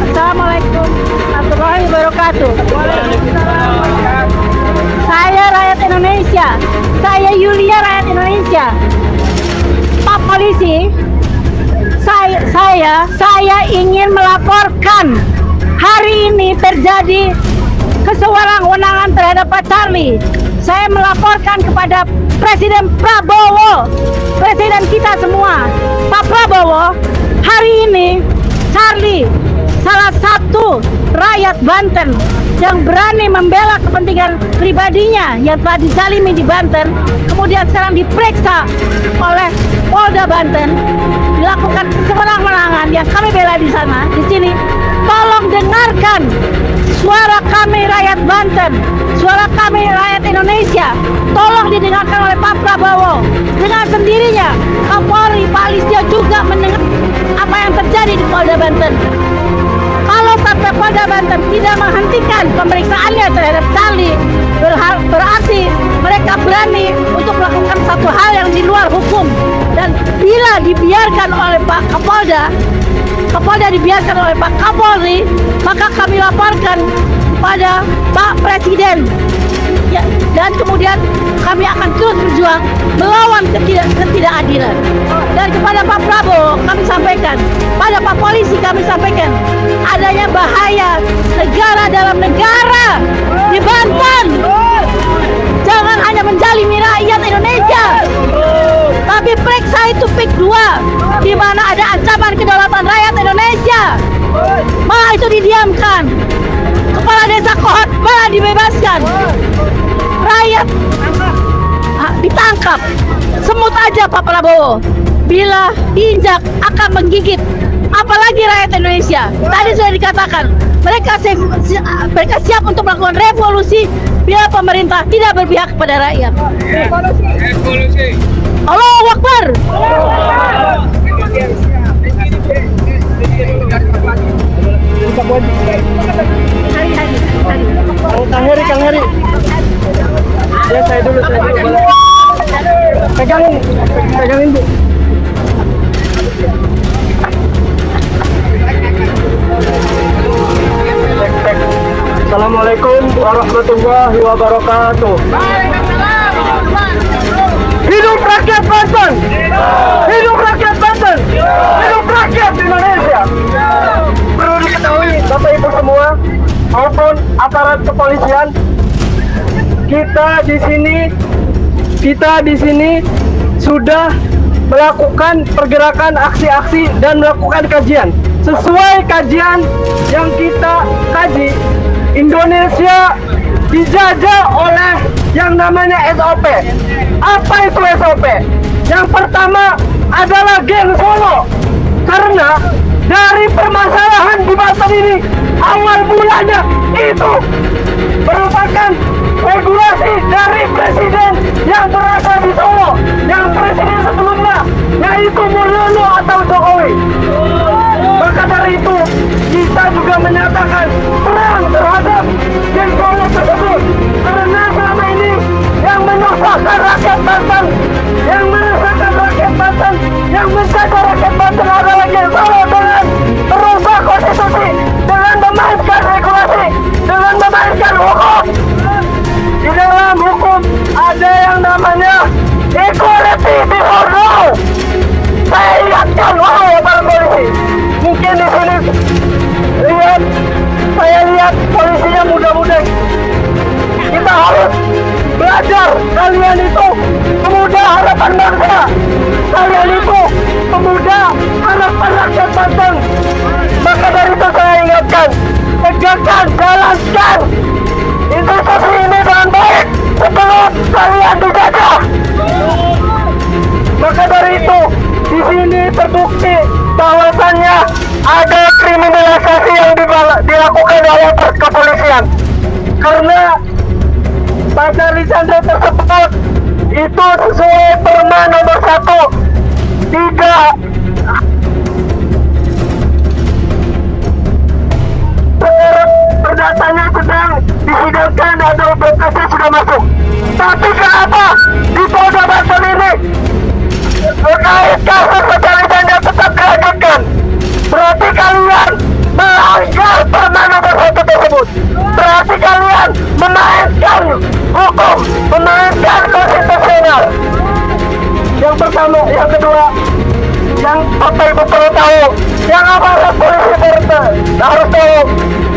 Assalamualaikum warahmatullahi wabarakatuh. Saya rakyat Indonesia. Saya Yulia, rakyat Indonesia. Pak polisi, saya ingin melaporkan hari ini terjadi kesewenang-wenangan terhadap Pak Charlie. Saya melaporkan kepada Presiden Prabowo, Presiden kita semua. Pak Prabowo, hari ini Charlie, salah satu rakyat Banten yang berani membela kepentingan pribadinya yang telah dizalimi di Banten, kemudian sekarang diperiksa oleh Polda Banten, dilakukan kesewenang-wenangan yang kami bela di sana, di sini. Tolong dengarkan suara kami rakyat Banten, suara kami rakyat Indonesia. Tolong didengarkan oleh Pak Prabowo. Dengan sendirinya Kapolri Pak Listio juga mendengar apa yang terjadi di Polda Banten. Kalau sampai Polda Banten tidak menghentikan pemeriksaannya terhadap Charlie, berarti mereka berani untuk melakukan satu hal yang di luar hukum. Dan bila dibiarkan oleh Pak Kapolda dibiarkan oleh Pak Kapolri, maka kami laporkan kepada Pak Presiden. Ya, dan kemudian kami akan terus berjuang melawan ketidakadilan. Dan kepada Pak Prabowo kami sampaikan, pada Pak Polisi kami sampaikan, adanya bahaya negara dalam negara di Banten. Jangan hanya menjalimi rakyat Indonesia, tapi periksa itu PIK 2, di mana ada ancaman kedaulatan rakyat Indonesia. Malah itu didiamkan. Kepala desa Kohat malah dibebaskan. Rakyat ditangkap. Semut aja Pak Prabowo, bila diinjak akan menggigit. Apalagi rakyat Indonesia. Tadi sudah dikatakan mereka siap untuk melakukan revolusi bila pemerintah tidak berpihak kepada rakyat. Revolusi. Allahu Akbar. Kang Heri. Ya, saya dulu. Pegangin Bu. Assalamualaikum warahmatullahi wabarakatuh. Hidup rakyat Banten! Hidup rakyat Banten! Hidup rakyat Indonesia! Perlu diketahui Bapak Ibu semua maupun aparat kepolisian, kita di sini sudah melakukan pergerakan aksi-aksi dan melakukan kajian. Sesuai kajian yang kita kaji, Indonesia dijajah oleh yang namanya SOP. Apa itu SOP? Yang pertama adalah geng Solo. Karena dari permasalahan di Banten ini, awal mulanya itu merupakan regulasi dari presiden yang berada di Solo, yang presiden sebelumnya, yaitu Mulyono atau Jokowi. Maka dari itu, kita juga menyatakan perang terhadap geng Solo tersebut. Karena selama ini yang menyusahkan rakyat Banten, yang menyusahkan rakyat Banten, yang menjaga rakyat Banten adalah geng Solo dengan merubah konstitusi, dengan memainkan regulasi, dengan memainkan hukum. Di dalam hukum ada yang namanya equality before law. Saya ingatkan wahai para polisi, mungkin di sini saya lihat polisinya muda-muda. Kita harus belajar. Kalian itu pemuda harapan bangsa. Kalian itu pemuda harapan rakyat Banten. Maka dari itu saya ingatkan, tegakkan, jalankan institusi ini dengan baik sebelum kalian dijajah. Maka dari itu di sini terbukti bahwasannya ada kriminalisasi yang dilakukan oleh kepolisian. Karena pada Lisandro tersebut itu sesuai Perma nomor 1 perdatanya sedang disidangkan atau berkasnya sudah masuk. Tapi kenapa di Polda Banten ini terkait kasus pencurian yang tetap dilanjutkan? Berarti kalian melanggar Perma nomor 1 tersebut. Berarti kalian memainkan hukum, memainkan konstitusional. Yang pertama, yang kedua, yang Bapak Ibu perlu tahu, yang aparat polisi harus tahu,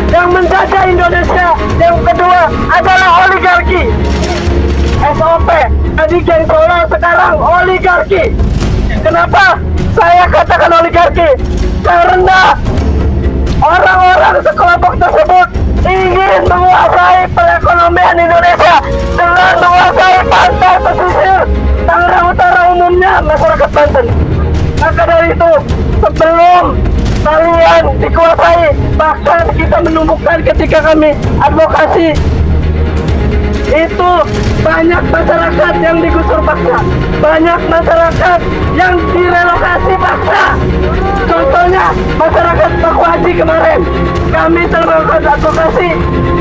yang menjajah Indonesia yang kedua adalah oligarki. SOP, tadi geng Solo, sekarang oligarki. Kenapa saya katakan oligarki? Karena orang-orang sekelompok tersebut ingin menguasai perekonomian Indonesia dengan menguasai pantai pesisir Tangerang Utara, umumnya masyarakat Banten. Maka dari itu, sebelum kalian dikuasai, bahkan kita menumbuhkan ketika kami advokasi, itu banyak masyarakat yang digusur paksa, banyak masyarakat yang direlokasi paksa. Contohnya masyarakat Paku Haji kemarin, kami telah melakukan advokasi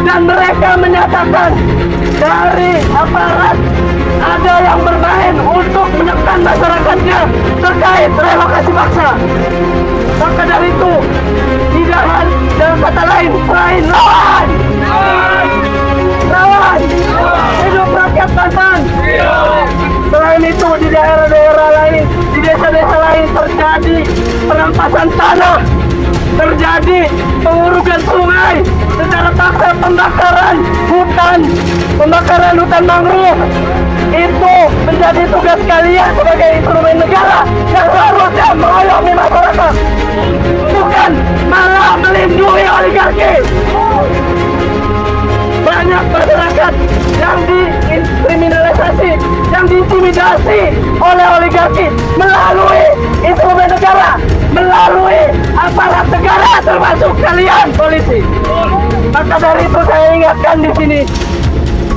dan mereka menyatakan dari aparat ada yang bermain untuk menekan masyarakatnya terkait relokasi paksa. Maka dari itu, tidak ada kata lain selain lawan. Lawan, hidup rakyat Banten. Selain itu, di daerah-daerah lain, di desa-desa lain terjadi perampasan tanah, terjadi pengurugan sungai secara paksa, pembakaran hutan mangrove. Itu menjadi tugas kalian sebagai instrumen negara yang harusnya mengayomi masyarakat, bukan malah melindungi oligarki. Banyak masyarakat yang dikriminalisasi, yang diintimidasi oleh oligarki melalui instrumen negara, melalui aparat negara, termasuk kalian polisi. Maka dari itu saya ingatkan di sini,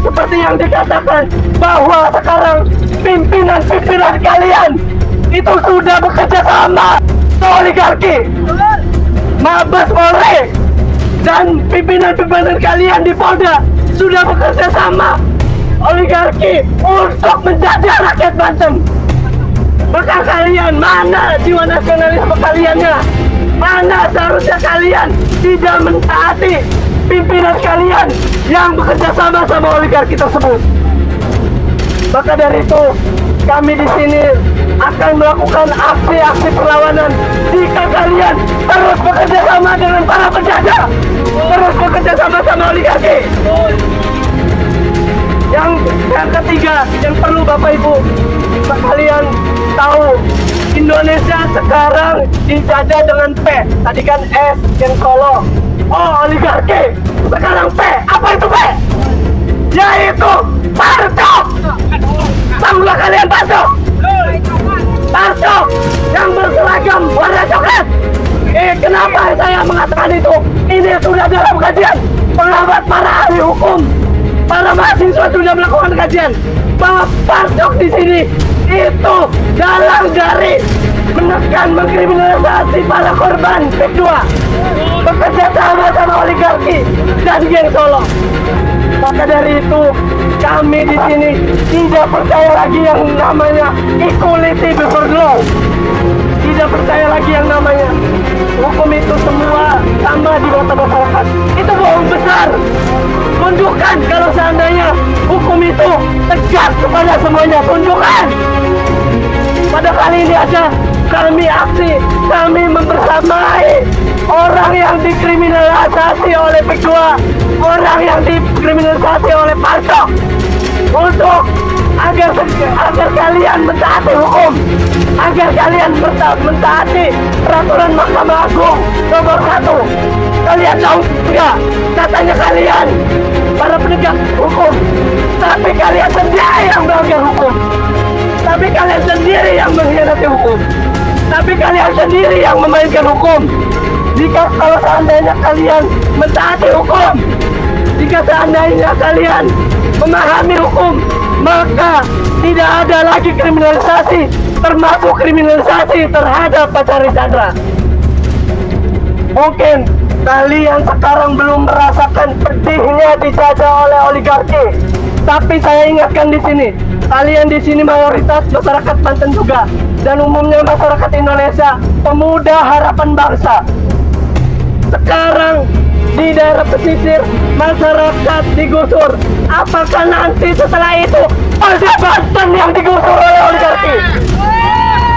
seperti yang dikatakan bahwa sekarang pimpinan-pimpinan kalian itu sudah bekerja sama dengan oligarki. Mabes Polri dan pimpinan-pimpinan kalian di Polda sudah bekerja sama oligarki untuk menjajah rakyat Banten. Maka kalian, mana jiwa nasionalisme kaliannya? Mana seharusnya kalian tidak mentaati pimpinan kalian yang bekerja sama oligarki tersebut? Maka dari itu, kami di sini akan melakukan aksi-aksi perlawanan jika kalian terus bekerja sama dengan para penjajah, terus bekerja sama oligarki. Yang ketiga, yang perlu Bapak Ibu kalian tahu, Indonesia sekarang dijajah dengan P. Tadi kan S, yang Solo. Oh, oligarki. Sekarang P. Apa itu P? Yaitu Parcok. Tahulah kalian Parcok? Parcok yang berseragam warna coklat. Kenapa saya mengatakan itu? Ini sudah dalam kajian pengamat para ahli hukum. Para mahasiswa sudah melakukan kajian bahwa Parcok di sini itu dalam dari menekan, mengkriminalisasi para korban PIK 2, bekerja sama oligarki dan geng Solo. Maka dari itu, kami di sini tidak percaya lagi yang namanya equality before law. Tidak percaya lagi yang namanya hukum itu semua sama di mata masyarakat. Itu bohong besar. Tunjukkan kalau seandainya hukum itu tegak kepada semuanya. Tunjukkan. Pada kali ini aja kami aksi, kami membersamai orang yang dikriminalisasi oleh PIK 2, orang yang dikriminalisasi oleh Parcok, untuk agar kalian mentaati hukum, agar kalian mentaati peraturan Mahkamah Agung nomor 1. Kalian tahu enggak? Katanya kalian para penegak hukum, tapi kalian sendiri yang melanggar hukum, tapi kalian sendiri yang mengkhianati hukum, tapi kalian sendiri yang memainkan hukum. Jika kalau seandainya kalian mentaati hukum, jika seandainya kalian memahami hukum, maka tidak ada lagi kriminalisasi, termasuk kriminalisasi terhadap Pak Chandra. Mungkin kalian sekarang belum merasakan pedihnya dijajah oleh oligarki, tapi saya ingatkan di sini, kalian di sini mayoritas masyarakat Banten juga, dan umumnya masyarakat Indonesia, pemuda harapan bangsa. Sekarang di daerah pesisir masyarakat digusur. Apakah nanti setelah itu ada Banten yang digusur oleh oligarki?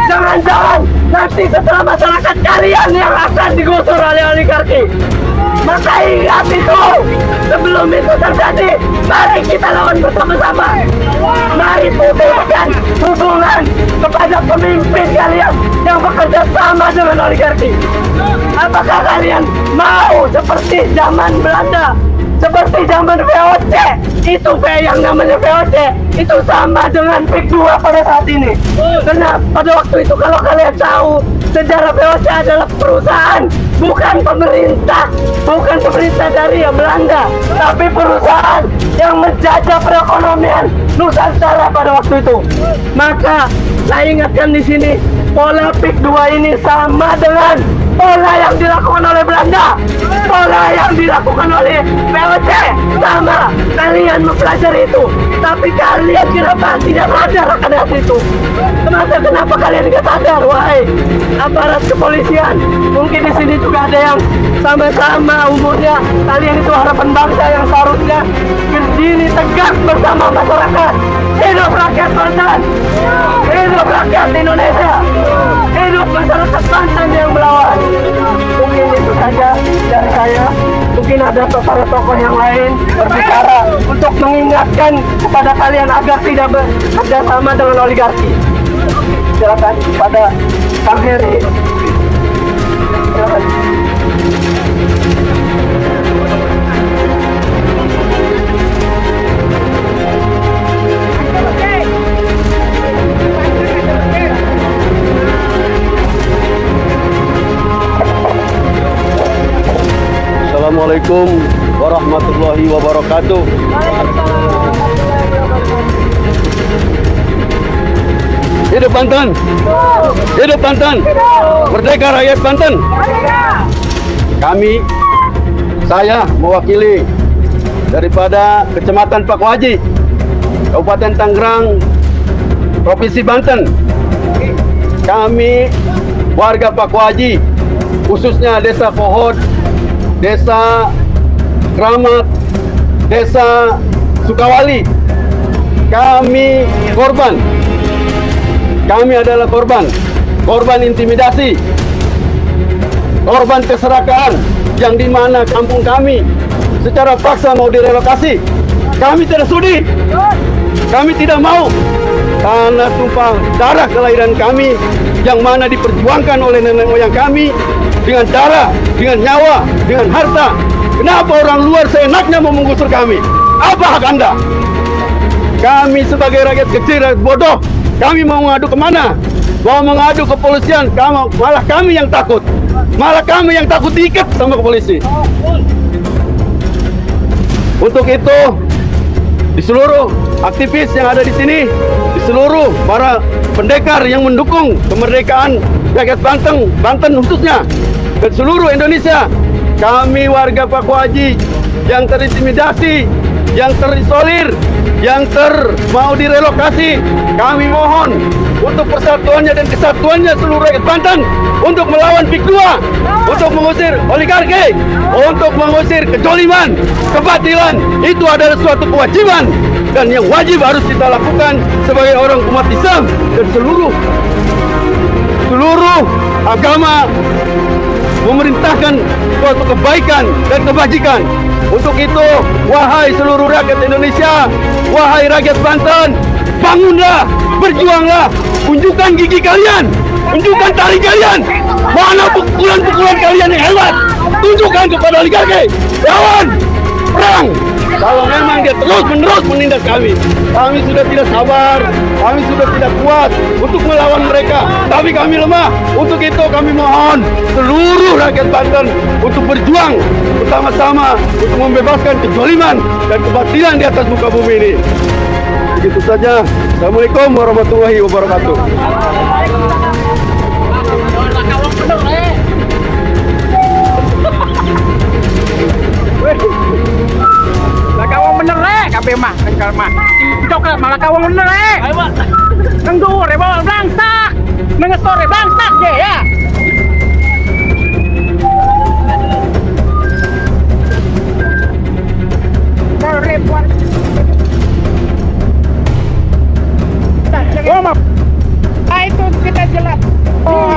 Jangan-jangan nanti setelah masyarakat kalian yang akan digusur oleh oligarki. Maka ingat itu, sebelum itu terjadi, mari kita lawan bersama-sama. Mari putuskan hubungan kepada pemimpin kalian yang bekerja sama dengan oligarki. Apakah kalian mau seperti zaman Belanda, seperti zaman VOC? Itu yang namanya VOC itu sama dengan PIK 2 pada saat ini. Karena pada waktu itu kalau kalian tahu, sejarah VOC adalah perusahaan, bukan pemerintah dari Belanda, tapi perusahaan yang menjajah perekonomian Nusantara pada waktu itu. Maka saya ingatkan di sini, pola PIK 2 ini sama dengan pola yang dilakukan oleh Belanda, pola yang dilakukan oleh VOC, sama. Kalian mempelajari itu, tapi kalian kenapa tidak sadar akan hal itu? Kenapa kalian tidak sadar, wahai aparat kepolisian? Mungkin di sini juga ada yang sama-sama umurnya kalian itu harapan bangsa yang seharusnya berdiri tegak bersama masyarakat. Hidup rakyat Banten, hidup rakyat Indonesia, hidup masyarakat Banten yang melawan. Mungkin itu saja dari saya. Mungkin ada para tokoh yang lain berbicara untuk mengingatkan kepada kalian agar tidak bekerja sama dengan oligarki. Silakan pada Kang Heri. Silakan. Assalamualaikum warahmatullahi wabarakatuh. Hidup Banten, hidup Banten, merdeka rakyat Banten. Saya mewakili daripada Kecamatan Pakwaji, Kabupaten Tangerang, Provinsi Banten. Kami warga Pakwaji, khususnya Desa Pohon, Desa Kramat, Desa Sukawali, kami korban. Kami adalah korban intimidasi, korban keserakahan, yang dimana kampung kami secara paksa mau direlokasi. Kami tidak sudi, kami tidak mau, karena tumpah darah kelahiran kami yang mana diperjuangkan oleh nenek moyang kami dengan darah, dengan nyawa, dengan harta. Kenapa orang luar seenaknya mau menggusur kami? Apa hak Anda? Kami sebagai rakyat kecil, rakyat bodoh, kami mau mengadu kemana? Mau mengadu ke kepolisian, malah kami yang takut. Malah kami yang takut diikat sama polisi. Untuk itu, di seluruh aktivis yang ada di sini, di seluruh para pendekar yang mendukung kemerdekaan rakyat Banten khususnya, dan seluruh Indonesia, kami warga Pakwaji yang terintimidasi, yang terisolir, yang mau direlokasi, kami mohon untuk persatuannya dan kesatuannya seluruh rakyat Banten untuk melawan PIK 2, untuk mengusir oligarki, untuk mengusir kezaliman, kebatilan. Itu adalah suatu kewajiban dan yang wajib harus kita lakukan sebagai orang umat Islam dan seluruh agama memerintahkan suatu kebaikan dan kebajikan. Untuk itu, wahai seluruh rakyat Indonesia, wahai rakyat Banten, bangunlah, berjuanglah, tunjukkan gigi kalian, tunjukkan tali kalian, mana pukulan-pukulan kalian yang hebat, tunjukkan kepada oligarki, lawan, perang. Kalau memang dia terus-menerus menindas kami sudah tidak sabar, kami sudah tidak kuat untuk melawan mereka, tapi kami lemah. Untuk itu kami mohon seluruh rakyat Banten untuk berjuang bersama-sama untuk membebaskan kezaliman dan kebatilan di atas muka bumi ini. Begitu saja. Assalamualaikum warahmatullahi wabarakatuh. Lah kawang bener kabeh mah engkal mah. Coklat malah kawang bener Ayo, Pak. Nang dhuwur bawa blangsak. Nang sore blangsak ge ya. Sore buat. Oh, itu kita jelas. Oh,